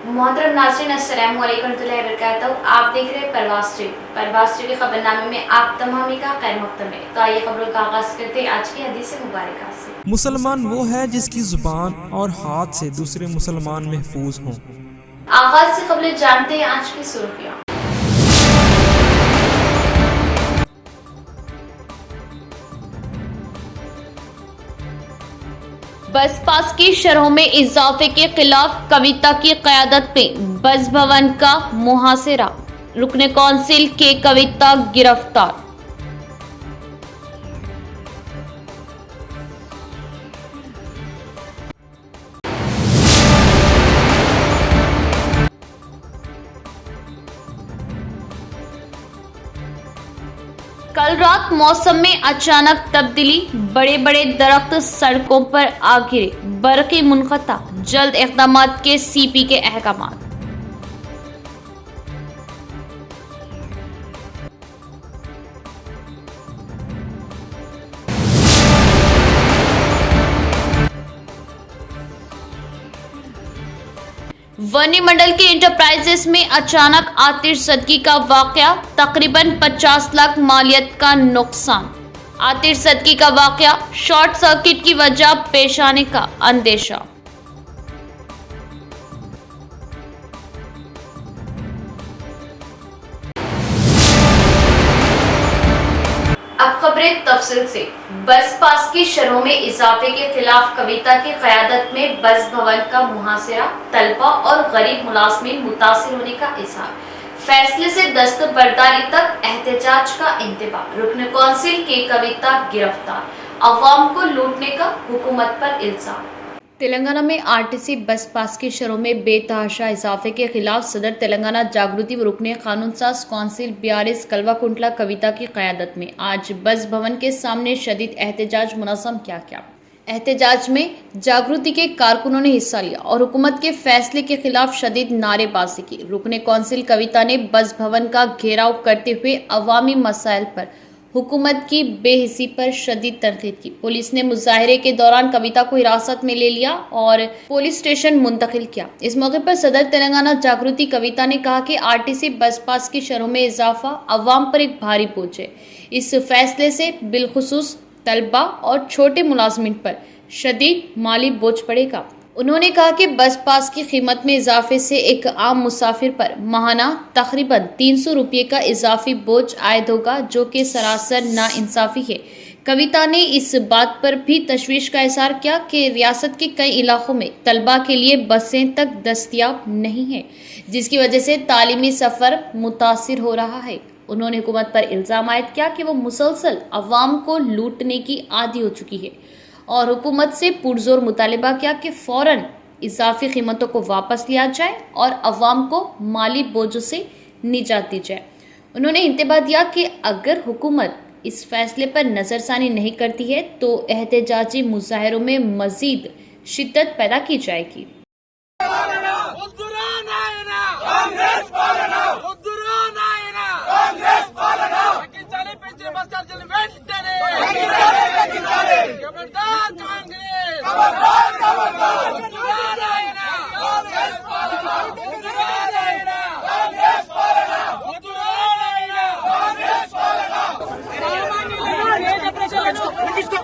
मोहतरम नाज़रीन, अस्सलामु अलैकुम रहमतुल्लाहि व बरकातहू। आप देख रहे हैं परवाज़ टीवी खबरनामे में आप तमामी का खैर मक़दम है। तो आइए खबरों का आगाज़ करते हैं आज की हदीस मुबारक से। मुसलमान वो है जिसकी जुबान और हाथ से दूसरे मुसलमान महफूज हों। आगाज़ से खबरें जानते हैं आज की सुर्खियाँ। बस पास की शरहों में इजाफे के खिलाफ कविता की क़यादत में बस भवन का मुहासिरा, रुकने कौंसिल के कविता गिरफ्तार। कल रात मौसम में अचानक तब्दीली, बड़े बड़े दरख्त सड़कों पर आ गिरे, बरक़ी मुनक़ता, जल्द इक़दामात के सीपी के अहकामात। वनी मंडल के इंटरप्राइजेस में अचानक आतिशज़दगी का वाक़या, तकरीबन 50 लाख मालियत का नुकसान। आतिशज़दगी का वाक़या, शॉर्ट सर्किट की वजह पेश आने का अंदेशा। अब खबरें तफसील से। बस पास की शरहों में इजाफे के खिलाफ कविता की क़यादत में बस भवन का मुहासिरा, तलबा और गरीब मुलाज़िमीन मुतासिर होने का इज़हार। फैसले से दस्तबरदारी तक एहतजाज का इंतबाह, रुकन कौंसिल के कविता गिरफ्तार, अवाम को लूटने का हुकूमत पर इल्जाम। तेलंगाना में आरटीसी बस पास की शरहों में बेतहाशा इजाफे के खिलाफ सदर तेलंगाना जागृति व रुकने कानून साज कौंसिल BRS कलवाकुंटला कविता की क़यादत में आज बस भवन के सामने शदीद एहतजाज मुनज़्ज़म किया गया। एहतजाज में जागृति के कारकुनों ने हिस्सा लिया और हुकूमत के फैसले के खिलाफ शदीद नारेबाजी की। रुकने कौंसिल कविता ने बस भवन का घेराव करते हुए अवामी मसाइल पर हुकूमत की बेहिसी पर शदीद तनकीद की। पुलिस ने मुजाहरे के दौरान कविता को हिरासत में ले लिया और पुलिस स्टेशन मुंतकिल किया। इस मौके पर सदर तेलंगाना जागृति कविता ने कहा कि आरटीसी बस पास की शरहों में इजाफा अवाम पर एक भारी बोझ है। इस फैसले से बिलखुसूस तलबा और छोटे मुलाजमीन पर शदीद माली बोझ पड़ेगा। उन्होंने कहा कि बस पास की कीमत में इजाफे से एक आम मुसाफिर पर माहाना तकरीबन 300 रुपये का इजाफी बोझ आयद होगा, जो कि सरासर नाइंसाफी है। कविता ने इस बात पर भी तशवीश का इज़हार किया कि रियासत के कई इलाकों में तलबा के लिए बसें तक दस्तयाब नहीं हैं, जिसकी वजह से तालीमी सफ़र मुतासिर हो रहा है। उन्होंने हुकूमत पर इल्ज़ाम आयद किया कि वो मुसलसल अवाम को लूटने की आदी हो चुकी है और हुकूमत से पुरजोर मुतालिबा किया कि फ़ौरन इजाफी कीमतों को वापस लिया जाए और अवाम को माली बोझों से निजात दी जाए। उन्होंने इंतबाह दिया कि अगर हुकूमत इस फैसले पर नज़रसानी नहीं करती है तो एहतजाजी मुजाहरों में मज़ीद शिद्दत पैदा की जाएगी।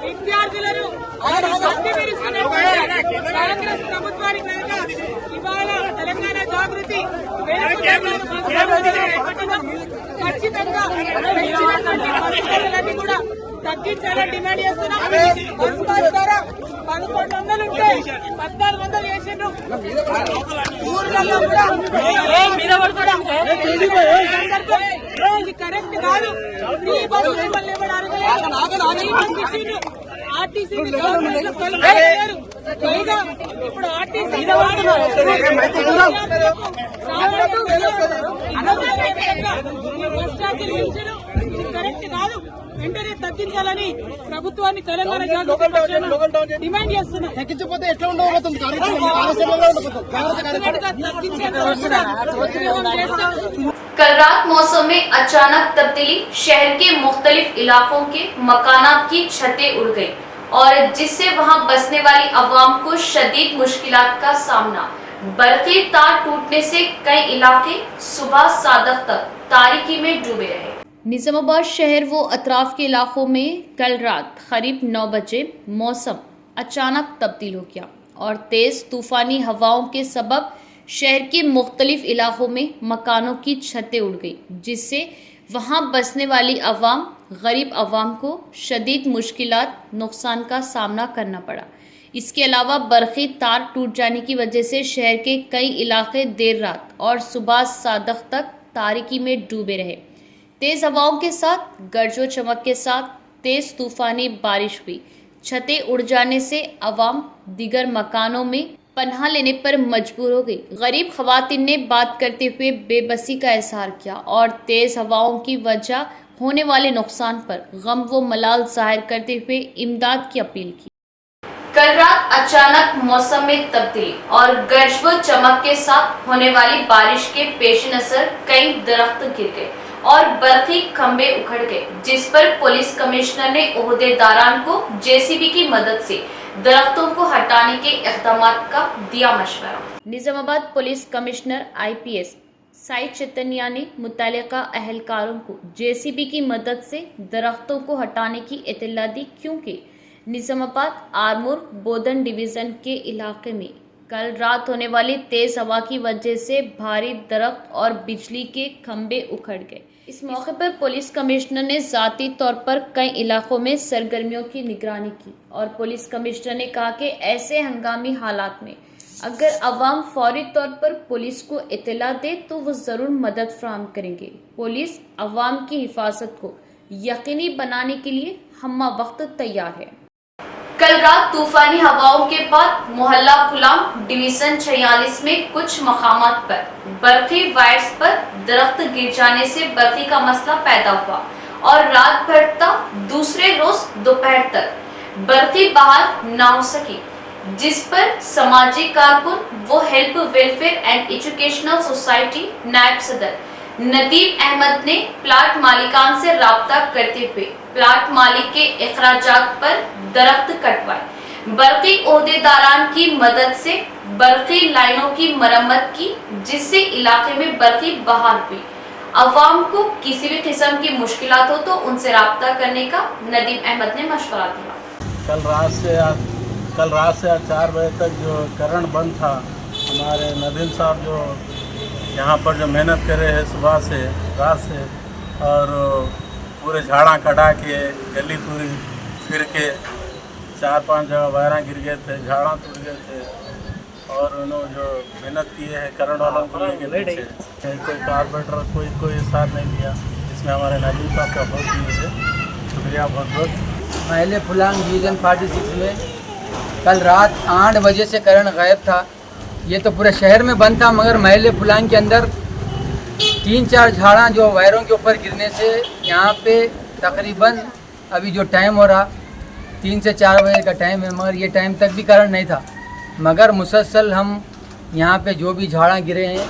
విద్యార్థులను కాంగ్రెస్ ప్రభుత్వానికి ఇవాళ తెలంగాణ జాగృతి ఖచ్చితంగా పరిస్థితులన్నీ కూడా తగ్గించాలని డిమాండ్ చేస్తున్నాం. బస్ పాస్ ద్వారా 1100 ఉంటే 1400 చేసిండ్రు. ఊర్లలో కూడా ఇది కరెక్ట్ కాదు. ఫ్రీ బస్ మిమ్మల్ని ఎవరు అడగలేదు. ఆర్టీసీ పైగా ఇప్పుడు ఆర్టీసీ బస్ ఛార్జీలు పెంచడం ఇది కరెక్ట్ కాదు. వెంటనే తగ్గించాలని ప్రభుత్వాన్ని తెలంగాణ జాగృతి పక్షాన డిమాండ్ చేస్తున్నాం. తగ్గించకపోతే ఎట్లా ఉండబోతుంది? कल रात मौसम में अचानक तब्दीली, शहर के मुख्तलिफ इलाकों के मकानात की छतें उड़ गई और जिससे वहां बसने वाली अवाम को शदीद मुश्किलात का सामना बरक़ी तार टूटने से कई इलाके सुबह सादक तक तारीकी में डूबे रहे। निजामाबाद शहर व अतराफ के इलाकों में कल रात करीब 9 बजे मौसम अचानक तब्दील हो गया और तेज तूफानी हवाओं के सबब शहर के मुख्तलिफ इलाकों में मकानों की छतें उड़ गई, जिससे वहां बसने वाली अवाम गरीब अवाम को शदीद मुश्किलात नुकसान का सामना करना पड़ा। इसके अलावा बरक़ी तार टूट जाने की वजह से शहर के कई इलाके देर रात और सुबह सादक तक तारीकी में डूबे रहे। तेज हवाओं के साथ गरजो चमक के साथ तेज तूफानी बारिश हुई। छतें उड़ जाने से अवाम दीगर मकानों में पनाह लेने पर मजबूर हो गई। गरीब खवातीन ने बात करते हुए बेबसी का इजहार किया और तेज हवाओं की वजह होने वाले नुकसान पर गम व मलाल जाहिर करते हुए इमदाद की अपील की। कल रात अचानक मौसम में तब्दीली और गरज व चमक के साथ होने वाली बारिश के पेश नजर कई दरख्त गिर गए और बरक़ी खंबे उखड़ गए, जिस पर पुलिस कमिश्नर ने ओहदेदारान को जेसीबी की मदद से दरख्तों को हटाने के इक़दामात का दिया मशवरा। Nizamabad police commissioner IPS Sai Chaitanya ने मुतल्लिका अहलकारों को जेसीबी की मदद से दरख्तों को हटाने की इत्तला दी, क्योंकि निजामाबाद आरमूर बोधन डिवीज़न के इलाके में कल रात होने वाली तेज हवा की वजह से भारी दरख्त और बिजली के खंभे उखड़ गए। इस मौके पर पुलिस कमिश्नर ने ज़ाती तौर पर कई इलाकों में सरगर्मियों की निगरानी की और पुलिस कमिश्नर ने कहा कि ऐसे हंगामी हालात में अगर अवाम फौरी तौर पर पुलिस को इत्तला दे तो वो ज़रूर मदद फराहम करेंगे। पुलिस अवाम की हिफाजत को यकीनी बनाने के लिए हम्मा वक्त तैयार है। कल रात तूफानी हवाओं के बाद मोहल्ला गुलाम डिवीजन 46 में कुछ मकामात पर बरक़ी वायर्स पर दरख्त गिर जाने से बरक़ी का मसला पैदा हुआ और रात भर तक दूसरे रोज दोपहर तक बरक़ी बहाल न हो सकी, जिस पर समाजी कारकुन वो help welfare and educational society नायब सदर नदीम अहमद ने प्लाट मालिकान से राब्ता करते हुए प्लाट मालिक के अखराजात पर दरख्त कटवाए। बरक़ी ओहदेदारान की मदद से बरक़ी लाइनों की मरम्मत की, जिससे इलाके में बरक़ी बहाल हुई। अवाम को किसी भी किस्म की मुश्किलात हो तो उनसे राब्ता करने का नदीम अहमद ने मशवरा दिया। कल रात से 4 बजे तक जो करंट बंद था, हमारे नदीम साहब जो यहाँ पर जो मेहनत कर रहे हैं सुबह से रात से, और पूरे झाड़ा कटा के गली पूरी फिर के 4-5 जगह वायरा गिर गए थे, झाड़ा टूट गए थे, और उन्होंने जो मेहनत की है करंट वालों को लेके पीछे कोई कारपोरेटर कोई साथ नहीं दिया। इसमें हमारे नदीम साहब का बहुत शुक्रिया, बहुत महल फुलांग डिवीज़न 46 में कल रात 8 बजे से करंट गायब था। ये तो पूरे शहर में बंद था, मगर महल फुलांग के अंदर 3-4 झाड़ा जो वायरों के ऊपर गिरने से यहाँ पे तकरीबन अभी जो टाइम हो रहा 3 से 4 बजे का टाइम है, मगर ये टाइम तक भी करंट नहीं था। मगर मुसलसल हम यहाँ पे जो भी झाड़ा गिरे हैं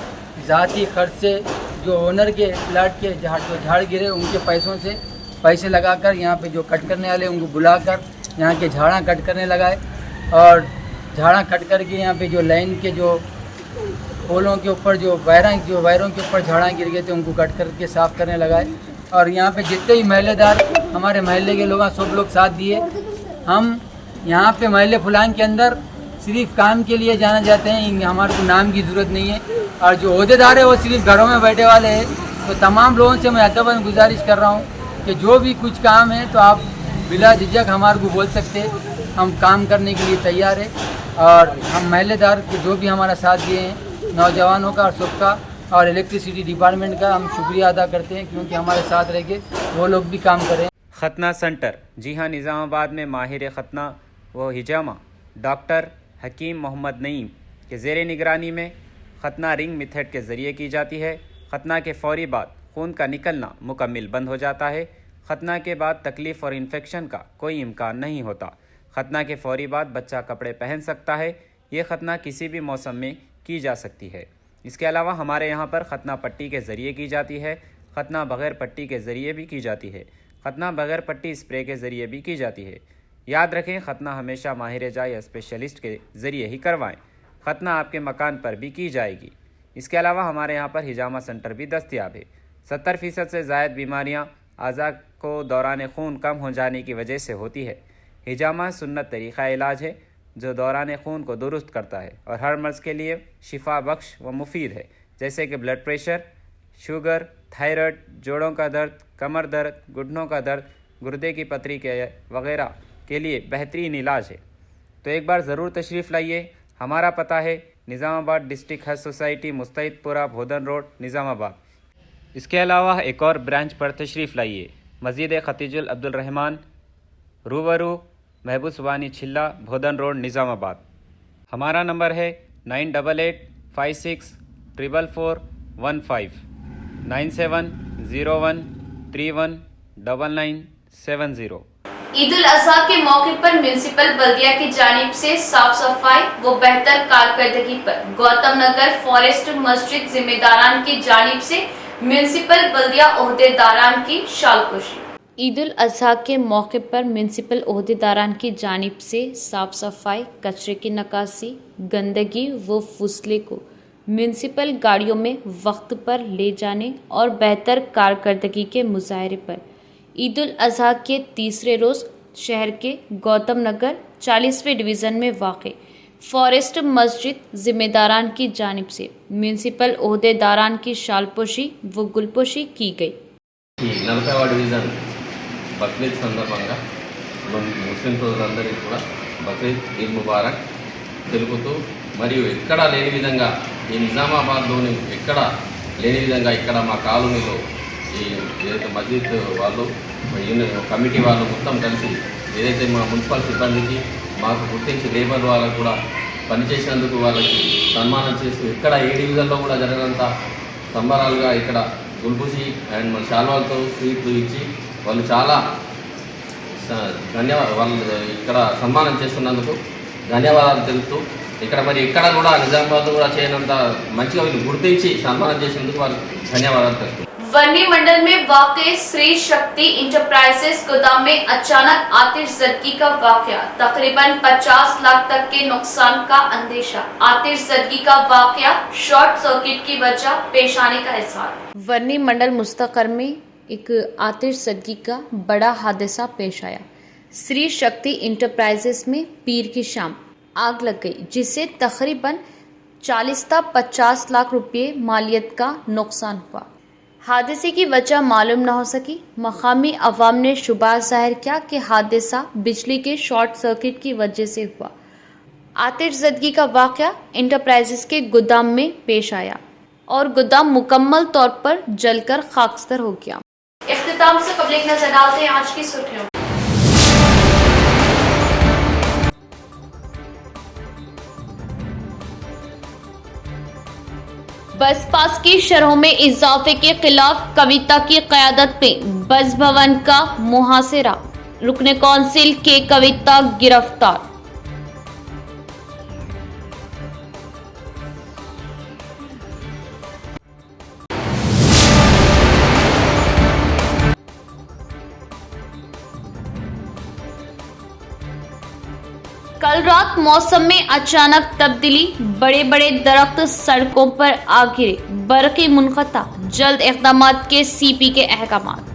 ज़ाती खर्च से, जो ओनर के प्लाट के जो झाड़ गिरे उनके पैसों से पैसे लगाकर यहाँ पे जो कट करने वाले उनको बुलाकर यहाँ के झाड़ा कट करने लगाए, और झाड़ा कट करके यहाँ पे जो लाइन के जो पोलों के ऊपर जो वायरों के ऊपर झाड़ा गिर गए थे उनको कट करके साफ़ करने लगाए। और यहाँ पे जितने ही महल्लेदार हमारे महल्ले के लोग सब लोग साथ दिए। हम यहाँ पे महल फुलांग के अंदर सिर्फ काम के लिए जाना जाते हैं, हमारे को नाम की ज़रूरत नहीं है, और जो ओहदेदार है वो सिर्फ घरों में बैठे वाले हैं। तो तमाम लोगों से मैं अदबन गुजारिश कर रहा हूँ कि जो भी कुछ काम है तो आप बिला झिझक हमारे को बोल सकते हैं, हम काम करने के लिए तैयार है। और हम महल्लेदार के जो भी हमारा साथ दिए हैं, नौजवानों का और सबका, और इलेक्ट्रिसिटी डिपार्टमेंट का हम शुक्रिया अदा करते हैं, क्योंकि हमारे साथ रह के वो लोग भी काम करें। खतना सेंटर, जी हाँ, निज़ामाबाद में माहिर खतना व हिजामा डॉक्टर हकीम मोहम्मद नईम के ज़ेर निगरानी में खतना रिंग मेथड के ज़रिए की जाती है। खतना के फ़ौरी बाद खून का निकलना मुकम्मल बंद हो जाता है। खतना के बाद तकलीफ़ और इन्फेक्शन का कोई इम्कान नहीं होता। खतना के फ़ौरी बाद बच्चा कपड़े पहन सकता है। ये खतना किसी भी मौसम में की जा सकती है। इसके अलावा हमारे यहाँ पर खतना पट्टी के ज़रिए की जाती है। खतना बग़ैर पट्टी के ज़रिए भी की जाती है। खतना बग़ैर पट्टी स्प्रे के ज़रिए भी की जाती है। याद रखें, खतना हमेशा माहिर जा या स्पेशलिस्ट के ज़रिए ही करवाएं। खतना आपके मकान पर भी की जाएगी। इसके अलावा हमारे यहाँ पर हिजामा सेंटर भी दस्तयाब है। 70% से ज़ायद बीमारियाँ आज़ा को दौरान खून कम हो जाने की वजह से होती है। हिजामा सुन्नत तरीक़ा इलाज है जो दौरान खून को दुरुस्त करता है और हर मर्ज़ के लिए शिफा बख्श व मुफीद है, जैसे कि ब्लड प्रेशर, शुगर, थायराइड, जोड़ों का दर्द, कमर दर्द, घुटनों का दर्द, गुर्दे की पथरी के वगैरह के लिए बेहतरीन इलाज है। तो एक बार ज़रूर तशरीफ़ लाइए। हमारा पता है निज़ामाबाद डिस्ट्रिक्ट हज सोसाइटी, मुस्तैदपुरा, भोदन रोड, निज़ामाबाद। इसके अलावा एक और ब्रांच पर तशरीफ़ लाइए, मस्जिद खतीजुल अब्दुल रहमान, रूबरू महबूब सुबानी छिल्ला, भोदन रोड, निज़ामाबाद। हमारा नंबर है 9886444415 9701319970। ईद उल अजहा के मौके पर म्यूनिसिपल बल्दिया की जानिब से साफ सफाई व बेहतर कारकर्दगी पर गौतम नगर फॉरेस्ट मस्जिद जिम्मेदारान की जानिब से म्यूनिसिपल बल्दिया ओहदेदारान की शालकुशी। ईद उल अजहा के मौके पर म्यूनिसिपल ओहदेदारान की जानिब से साफ सफाई, कचरे की निकासी, गंदगी व फुसले को म्यूनिसिपल गाड़ियों में वक्त पर ले जाने और बेहतर कारकर्दगी के मुजाहरे पर ईद उल अजहा के तीसरे रोज़ शहर के गौतम नगर 40वें डिवीज़न में वाक़ फॉरेस्ट मस्जिद ज़िम्मेदारान की जानिब से म्यूनिसिपल ओहदेदारान की शालपोशी व गुलपोशी की गई। 40వ డివిజన్ బక్రీద్ సందర్భంగా ముస్లిం సోదరులందరికీ కూడా బక్రీద్ ఈద్ ముబారక్ తెలుపుతూ, మరియు ఎక్కడా లేని విధంగా ఈ నిజామాబాద్లోని ఎక్కడా లేని విధంగా ఇక్కడ మా కాలనీలో ఈ ఏదైతే మస్జిద్ వాళ్ళు కమిటీ వాళ్ళు మొత్తం కలిసి ఏదైతే మా మున్సిపల్ సిబ్బందికి మాకు గుర్తించి లేబర్ వాళ్ళకు కూడా పనిచేసినందుకు వాళ్ళకి సన్మానం చేస్తూ ఇక్కడ ఏ డివిజన్లో కూడా జరగనంత సంబరాలుగా ఇక్కడ గుల్బుసి అండ్ మన శాల్వాలతో స్వీట్లు ఇచ్చి వాళ్ళు చాలా వాళ్ళు ఇక్కడ సన్మానం చేస్తున్నందుకు ధన్యవాదాలు తెలుపుతూ, ఇక్కడ మరి ఎక్కడ కూడా నిజామాబాద్ కూడా చేయనంత మంచిగా వీళ్ళు గుర్తించి సన్మానం చేసినందుకు వాళ్ళకి ధన్యవాదాలు తెలుపుతూ। वर्नी मंडल में वाक़े श्री शक्ति इंटरप्राइजेस गोदाम में अचानक आतिशज़दगी का वाक़या, तकरीबन 50 लाख तक के नुकसान का अंदेशा। आतिशज़दगी का वाक़या शॉर्ट सर्किट की वजह पेश आने का इज़हार। वर्नी मंडल मुस्तक़र में एक आतिशज़दगी का बड़ा हादसा पेश आया। श्री शक्ति इंटरप्राइजेस में पीर की शाम आग लग गई, जिससे तकरीबन 40-50 लाख रुपये मालियत का नुकसान हुआ। हादसे की वजह मालूम न हो सकी। मकामी अवाम ने शुबा जाहिर किया कि हादसा बिजली के शॉर्ट सर्किट की वजह से हुआ। आतिशज़दगी का वाक़या इंटरप्राइजेस के गोदाम में पेश आया और गोदाम मुकम्मल तौर पर जलकर खाकस्तर हो गया। इख्तिताम से कबल एक नजर डालते हैं आज की सुर्खियों। बस पास की शरहों में इजाफे के खिलाफ कविता की क़यादत में बस भवन का मुहासिरा, रुकन कौंसिल के कविता गिरफ्तार। कल रात मौसम में अचानक तब्दीली, बड़े बड़े दरख्त सड़कों पर आ गिरे, बरक़ी मुनक़ता, जल्द इक़दामात के सीपी के अहकामात।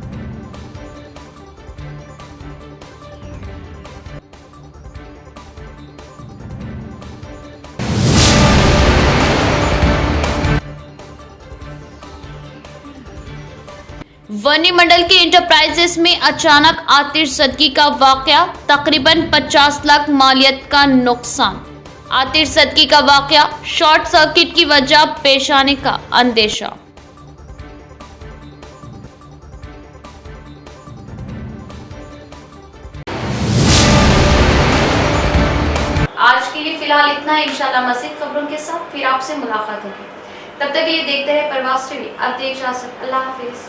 वर्नी मंडल के इंटरप्राइजेस में अचानक आतिशज़दगी का वाक़या, तकरीबन 50 लाख मालियत का नुकसान। आतिशज़दगी का वाक़या, शॉर्ट सर्किट की वजह पेश आने का अंदेशा। आज के लिए फिलहाल इतना है। इंशाल्लाह मज़ीद खबरों के साथ फिर आपसे मुलाकात होगी। तब तक के लिए देखते रहे प्रवास टीवी। अब देख इजाज़त। अल्लाह हाफिज़।